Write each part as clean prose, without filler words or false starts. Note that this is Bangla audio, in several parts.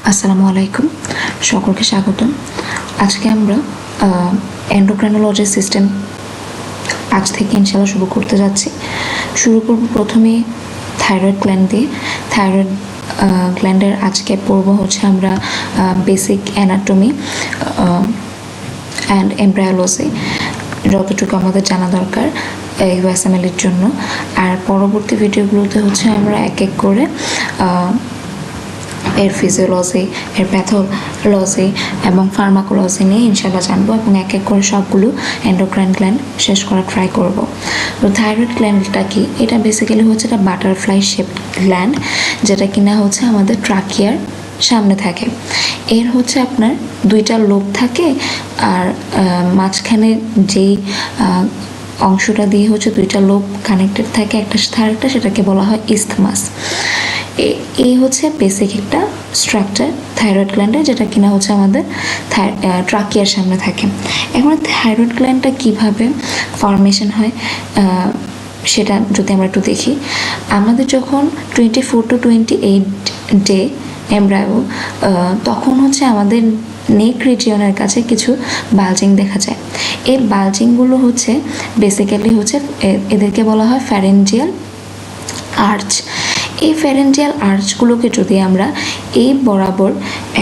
আসসালামু আলাইকুম, সকলকে স্বাগতম। আজকে আমরা এন্ডোক্রাইনোলজি সিস্টেম আজ থেকে ইনশাআল্লাহ শুরু করতে যাচ্ছি। শুরু করব প্রথমে থাইরয়েড গ্ল্যান্ড দিয়ে। থাইরয়েড গ্ল্যান্ডের আজকে পড়ব হচ্ছে আমরা বেসিক অ্যানাটমি অ্যান্ড এমব্রায়োলজি, যতটুকু আমাদের জানা দরকার usmle এর জন্য। আর পরবর্তী ভিডিওগুলোতে হচ্ছে আমরা এক এক করে এর ফিজিওলজি, এর প্যাথোলজি এবং ফার্মাকোলজি নিয়ে ইনশাআল্লাহ জানবো এবং এক এক করে সবগুলো এন্ডোক্রাইন গ্ল্যান্ড শেষ করার ট্রাই করব। তো থাইরয়েড গ্ল্যান্ডটা কি? এটা বেসিক্যালি হচ্ছে একটা বাটারফ্লাই শেপ গ্ল্যান্ড, যেটা কিনা হচ্ছে আমাদের ট্রাকিয়ার সামনে থাকে। এর হচ্ছে আপনার দুইটা লোব থাকে, আর মাঝখানে যেই অংশটা দিয়ে হচ্ছে দুইটা লোব কানেক্টেড থাকে একটা সাথে আরেকটা, সেটাকে বলা হয় ইসথমাস। এই হচ্ছে বেসিক একটা স্ট্রাকচার থাইরয়েড গ্ল্যান্ডের, যেটা কিনা হচ্ছে আমাদের ট্রাকিয়ার সামনে থাকে। এখন থাইরয়েড গ্ল্যান্ডটা কিভাবে ফর্মেশন হয় সেটা যদি আমরা একটু দেখি। আমাদের যখন 24 to 28 ডে এমব্রায়ো, তখন হচ্ছে আমাদের নেক রিজিয়নের কাছে কিছু বালজিং দেখা যায়। এই বালজিংগুলো হচ্ছে বেসিক্যালি হচ্ছে এদেরকে বলা হয় ফ্যারেঞ্জিয়াল আর্চ। এই ফ্যারেঞ্জিয়াল আর্চগুলোকে যদি আমরা এই বরাবর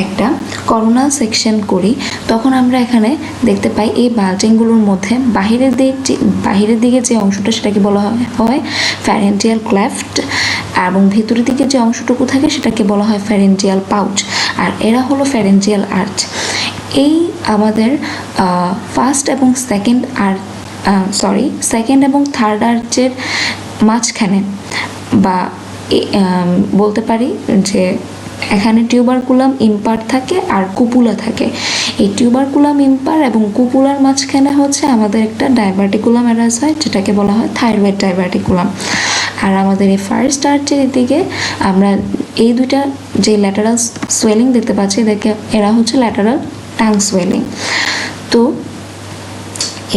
একটা করোনাল সেকশন করি, তখন আমরা এখানে দেখতে পাই এই বাল্টিংগুলোর মধ্যে বাহিরের দিকে যে অংশটা সেটাকে বলা হয় ফ্যারেঞ্জিয়াল ক্লেফট, এবং ভিতরের দিকে যে অংশটুকু থাকে সেটাকে বলা হয় ফ্যারেঞ্জিয়াল পাউচ। আর এরা হলো ফ্যারেঞ্জিয়াল আর্চ। এই আমাদের ফার্স্ট এবং সেকেন্ড এবং থার্ড আর্চের মাঝখানে, বা বলতে পারি যে এখানে টিউবারকুলাম ইম্পার থাকে আর কুপুলা থাকে। এই টিউবারকুলাম ইম্পার এবং কুপুলার মাঝখানে হচ্ছে আমাদের একটা ডাইভার্টিকুলাম অ্যারাইজ হয়, যেটাকে বলা হয় থাইরয়েড ডাইভার্টিকুলাম। আর আমাদের এই ফার্স্ট আর্চের দিকে আমরা এই দুইটা যে ল্যাটারাল সোয়েলিং দেখতে পাচ্ছি, এরা হচ্ছে ল্যাটারাল টাং সোয়েলিং। তো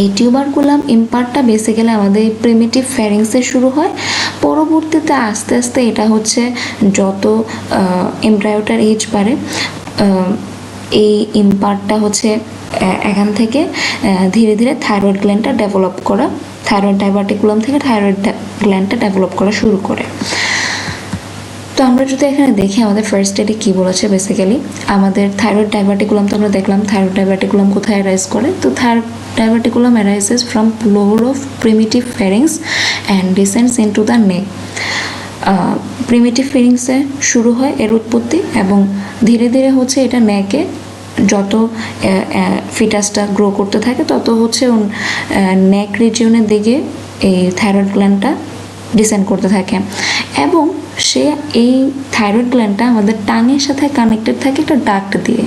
এই টিউবারকুলাম ইম্পারটা বেসিক্যালি আমাদের প্রিমিটিভ ফ্যারিংসে শুরু হয়। পরবর্তীতে আস্তে আস্তে এটা হচ্ছে যত এমব্রায়োটার এজ বাড়ে, এই ইম্পারটা হচ্ছে এখান থেকে ধীরে ধীরে থাইরয়েড গ্ল্যান্ডটা ডেভেলপ করা, থাইরয়েড ডাইভার্টিকুলাম থেকে থাইরয়েড গ্ল্যান্ডটা ডেভেলপ করা শুরু করে। তো আমরা যদি এখানে দেখি আমাদের ফার্স্ট স্টেডে কী বলেছে, বেসিক্যালি আমাদের থাইরয়েড ডাইভার্টিকুলাম তো আমরা দেখলাম থাইরয়েড ডাইভার্টিকুলাম কোথায় অ্যারাইজ করে। তো thyroid diverticulum arises from floor of primitive pharynx and descends into the neck. Primitive ফ্যারিংসে শুরু হয় এর উৎপত্তি, এবং ধীরে ধীরে হচ্ছে এটা নেকে যত ফিটাসটা গ্রো করতে থাকে তত হচ্ছে নেক রিজিয়নের দিকে এই থাইরয়েড গ্ল্যান্ডটা ডিসেন্ড করতে থাকে। এবং এই থাইরয়েড গ্ল্যান্ডটা আমাদের টাঙের সাথে কানেক্টেড থাকে একটা ডাক্ট দিয়ে।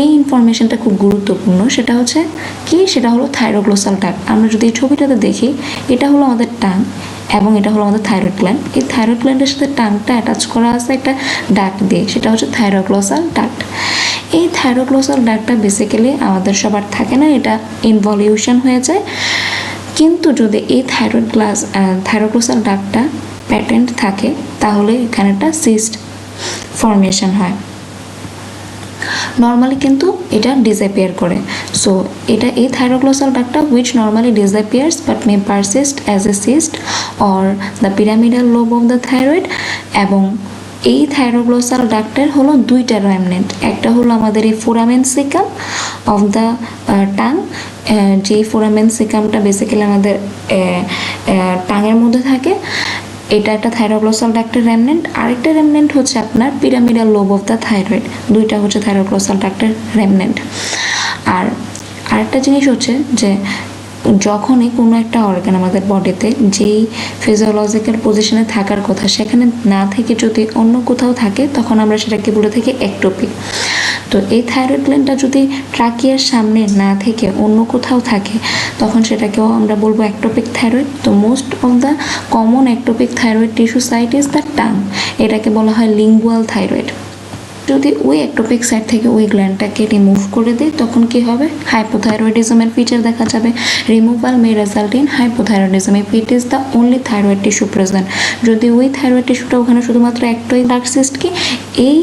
এই ইনফরমেশনটা খুব গুরুত্বপূর্ণ। সেটা হচ্ছে কি? সেটা হলো থাইরোগ্লোসাল ডাক্ট। আমরা যদি এই ছবিটাতে দেখি, এটা হলো আমাদের টাং এবং এটা হলো আমাদের থাইরয়েড গ্ল্যান্ড। এই থাইরয়েড গ্ল্যান্ডের সাথে টাংটা অ্যাটাচ করা আছে একটা ডাক্ট দিয়ে, সেটা হচ্ছে থাইরোগ্লোসাল ডাক্ট। এই থাইরোগ্লোসাল ডাক্টটা বেসিক্যালি আমাদের সবার থাকে না, এটা ইনভলিউশন হয়ে যায়। কিন্তু যদি এই থাইরোগ্লোসাল ডাক্টটা প্যাটেন্ট থাকে, তাহলে এখানে একটা সিস্ট ফর্মেশন হয়। নর্মালি কিন্তু এটা ডিসঅ্যাপিয়ার করে। সো এই thyroglossal ডাক্টটা which normally disappears but may persist as a cyst or the pyramidal lobe of the thyroid। এবং এই থাইরোগ্লোসাল ডাক্টের হলো দুইটা রেমনেন্ট। একটা হলো আমাদের এই foramen caecum of the tongue, যেই ফোরামেন সিকামটা বেসিক্যালি আমাদের টাঙের মধ্যে থাকে, এটা একটা থাইরোগ্লোসাল ডাক্টের রেমনেন্ট। আরেকটা রেমনেন্ট হচ্ছে আপনার pyramidal lobe of the thyroid. দুইটা হচ্ছে থাইরোগ্লোসাল ডাক্টের রেমনেন্ট। আর আরেকটা জিনিস হচ্ছে যে যখনই কোনো একটা অর্গান আমাদের বডিতে যেই ফিজিওলজিক্যাল পজিশনে থাকার কথা সেখানে না থেকে যদি অন্য কোথাও থাকে, তখন আমরা সেটাকে বলে থাকি একটোপিক। তো এই থাইরয়েড গ্ল্যান্ডটা যদি ট্রাকিয়ার সামনে না থেকে অন্য কোথাও থাকে, তখন সেটাকেও আমরা বলবো একটোপিক থাইরয়েড। তো most of the common ectopic thyroid tissue site is the tongue. এটাকে বলা হয় লিঙ্গুয়াল থাইরয়েড। যদি ওই একটোপিক সাইড থেকে ওই গ্ল্যান্ডটাকে রিমুভ করে দেয়, তখন কি হবে? হাইপোথাইরয়েডিজমের ফিচার দেখা যাবে। Removal May result in hypothyroidism if it is the only thyroid tissue present. যদি ওই থাইরয়েড টিস্যুটা ওখানে শুধুমাত্র একটাই ডার্ক সিস্ট, কি এই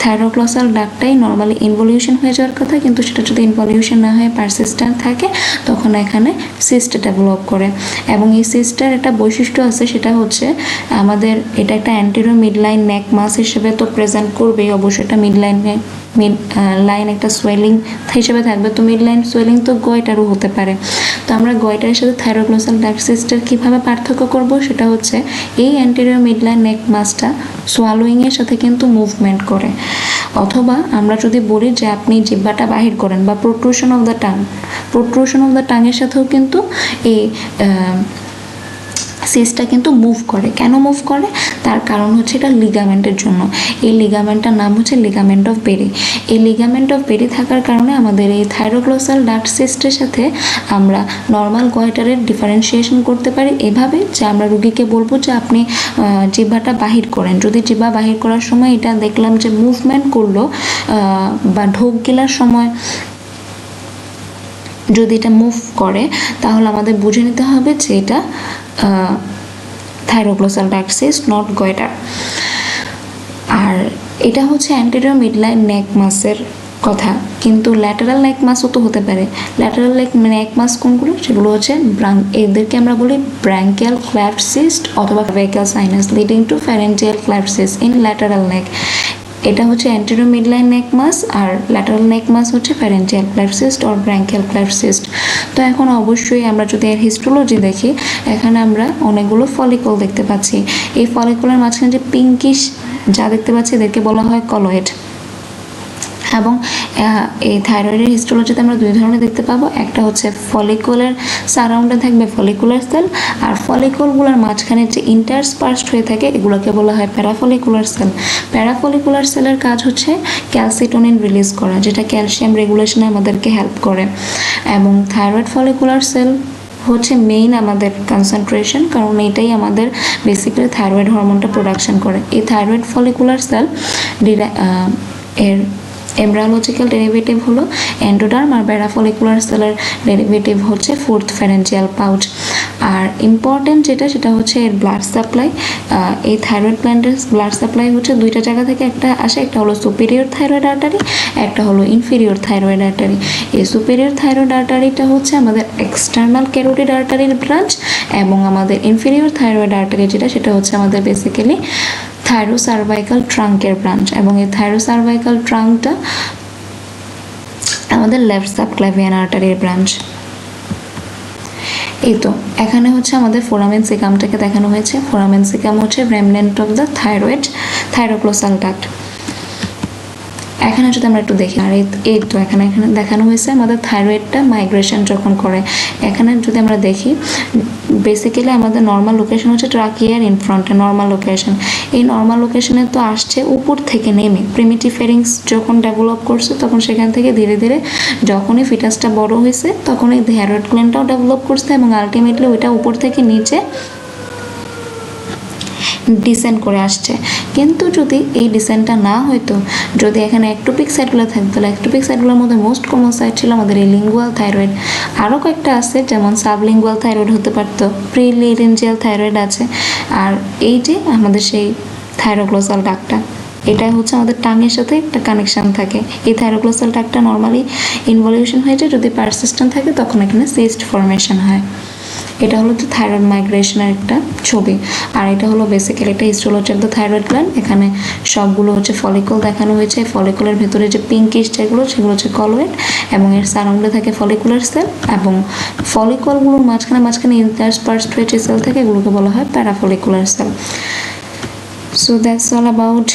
থাইরোগ্লসাল ডাক্টটাই নর্মালি ইনভলিউশন হয়ে যাওয়ার কথা, কিন্তু সেটা যদি ইনভলিউশন না হয়ে পারসিস্টেন্ট থাকে তখন এখানে সিস্ট ডেভেলপ করে। এবং এই সিস্টের একটা বৈশিষ্ট্য আছে, সেটা হচ্ছে আমাদের এটা একটা অ্যান্টেরিয়র মিড লাইন নেক মাস হিসেবে তো প্রেজেন্ট করবেই, অবশ্যই এটা মিড লাইন একটা সোয়েলিং হিসেবে থাকবে। তো মিড লাইন সোয়েলিং তো গয়টারও হতে পারে। তো আমরা গয়টারের সাথে থাইরোগ্লসাল ডাক্ট সিস্টের কীভাবে পার্থক্য করব, সেটা হচ্ছে এই অ্যান্টেরিয়র মিড লাইন নেক মাসটা সোয়ালোয়িংয়ের সাথে কিন্তু মুভমেন্ট করে। অথবা আমরা যদি বলি যে আপনি জিহ্বাটা বাহির করেন, বা প্রোট্রুশন অফ দ্য টাংয়ের সাথেও কিন্তু এই সিস্টটা কিন্তু মুভ করে। কেন মুভ করে? তার কারণ হচ্ছে এটা লিগামেন্টের জন্য। এই লিগামেন্টটার নাম হচ্ছে লিগামেন্ট অফ বেরি। এই লিগামেন্ট অফ বেরি থাকার কারণে আমাদের এই থাইরোগ্লসাল ডাক্ট সিস্টের সাথে আমরা নর্মাল গয়টারের ডিফারেন্সিয়েশন করতে পারি এভাবে যে আমরা রুগীকে বলবো যে আপনি জিহ্বাটা বাহির করেন। যদি জিহ্বা বাহির করার সময় এটা দেখলাম যে মুভমেন্ট করলো, বা ঢোক গেলার সময় যদি এটা মুভ করে, তাহলে আমাদের বুঝে নিতে হবে যে এটা থাইরোগ্লসাল ডাক্ট সিস্ট, নট গয়টার। আর এটা হচ্ছে অ্যান্টেরিয়র মিডলাইন নেক মাসের কথা, কিন্তু ল্যাটারাল নেক মাসও তো হতে পারে। ল্যাটারাল নেক মাস কোনগুলো? সেগুলো হচ্ছে এদেরকে আমরা বলি ব্র্যাঙ্কিয়াল ক্লেফট সিস্ট অথবা vocal sinus leading to pharyngeal cleft cyst in lateral neck. এটা হচ্ছে অ্যান্টেরিয়র মিডলাইন নেক মাস, আর ল্যাটারাল নেক মাস হচ্ছে pharyngeal cleft cyst or branchial cleft cyst. তো এখন অবশ্যই আমরা যদি এর হিস্টোলজি দেখি, এখানে আমরা অনেকগুলো ফলিকল দেখতে পাচ্ছি। এই ফলিকলের মাঝখানে যে পিঙ্কিশ যা দেখতে পাচ্ছি এদেরকে বলা হয় কলয়েড। এবং এই থাইরয়েডের হিস্টোলজিতে আমরা দুই ধরনের দেখতে পাবো, একটা হচ্ছে ফলিকুলার সারাউন্ডে থাকবে ফলিকুলার সেল, আর ফলিকলগুলোর মাঝখানে যে ইন্টারস্পার্সড হয়ে থাকে এগুলোকে বলা হয় প্যারাফলিকুলার সেল। প্যারাফলিকুলার সেলের কাজ হচ্ছে ক্যালসিটোনিন রিলিজ করা, যেটা ক্যালসিয়াম রেগুলেশনে আমাদেরকে হেল্প করে। এবং থাইরয়েড ফলিকুলার সেল হচ্ছে মেইন আমাদের কনসেন্ট্রেশন, কারণ এটাই আমাদের বেসিক্যালি থাইরয়েড হরমোনটা প্রোডাকশন করে। এই থাইরয়েড ফলিকুলার সেল এর এমব্রায়োলজিক্যাল ডেরিভেটিভ হলো এন্ডোডার্ম, আর প্যারাফলিকুলার সেলের ডেরিভেটিভ হচ্ছে ফোর্থ ফ্যারেঞ্জিয়াল পাউচ। আর ইম্পর্টেন্ট যেটা, সেটা হচ্ছে এর ব্লাড সাপ্লাই। এই থাইরয়েড গ্ল্যান্ডের ব্লাড সাপ্লাই হচ্ছে দুইটা জায়গা থেকে একটা আসে, একটা হলো সুপিরিয়র থাইরয়েড আর্টারি, একটা হলো ইনফিরিয়র থাইরয়েড আর্টারি। এই সুপিরিয়র থাইরয়েড আর্টারিটা হচ্ছে আমাদের এক্সটার্নাল ক্যারোটিড আর্টারির ব্রাঞ্চ, এবং আমাদের ইনফিরিয়র থাইরয়েড আর্টারি যেটা, সেটা হচ্ছে আমাদের বেসিক্যালি থাইরোসার্ভাইকাল ট্রাঙ্কের ব্রাঞ্চ। এবং এই থাইরোসার্ভাইকাল ট্রাঙ্কটা আমাদের লেফট সাবক্লাভিয়ান আর্টারির ব্রাঞ্চ। এই তো এখানে হচ্ছে আমাদের ফোরামেন সিকামটাকে দেখানো হয়েছে। ফোরামেন সিকাম হচ্ছে রেমনেন্ট অফ দ্য থাইরোগ্লসাল ডাক্ট। এখানে যদি আমরা একটু দেখি, আর এই তো এখানে দেখানো হয়েছে আমাদের থাইরয়েডটা মাইগ্রেশন যখন করে। এখানে যদি আমরা দেখি, বেসিক্যালি আমাদের নর্মাল লোকেশন হচ্ছে ট্রাকিয়ার ইন ফ্রন্টে নর্মাল লোকেশন। এই নর্মাল লোকেশনে তো আসছে উপর থেকে নেমে, প্রিমিটিভ ফেরিংস যখন ডেভেলপ করছে তখন সেখান থেকে ধীরে ধীরে যখনই ফিটাসটা বড় হয়েছে তখন এই থাইরয়েড গ্ল্যান্ডটাও ডেভেলপ করছে, এবং আলটিমেটলি ওইটা উপর থেকে নিচে ডিসেন্ড করে আসছে। কিন্তু যদি এই ডিসেন্টটা না হইতো, যদি এখানে একটোপিক সাইটগুলো থাকতো, তাহলে একটোপিক সাইটগুলোর মধ্যে মোস্ট কমন সাইট ছিল আমাদের এই লিঙ্গুয়াল থাইরয়েড। আরও কয়েকটা আছে, যেমন সাবলিঙ্গুয়াল থাইরয়েড হতে পারতো, প্রিলিরেঞ্জিয়াল থাইরয়েড আছে। আর এই যে আমাদের সেই থাইরোগ্লসাল ডাক্টটা, এটা হচ্ছে আমাদের টাঙের সাথে একটা কানেকশন থাকে। এই থাইরোগ্লসাল ডাক্টটা নর্মালি ইনভলিউশন হয়ে যায়, যদি পারসিস্টেন্ট থাকে তখন এখানে সিস্ট ফরমেশন হয়। এটা হলো তো থাইরয়েড মাইগ্রেশনের একটা ছবি। আর এটা হলো বেসিক্যালি একটা histology of the thyroid gland. এখানে সবগুলো হচ্ছে ফলিকল দেখানো হয়েছে। ফলিকলের ভেতরে যে পিঙ্কিশ যেগুলো, সেগুলো হচ্ছে কলয়েড, এবং এর সারাউন্ডে থাকে ফলিকুলার সেল, এবং ফলিকলগুলোর মাঝখানে ইন্টারস্পার্সড হয়ে যে সেল থাকে এগুলোকে বলা হয় parafollicular cell. So that's all about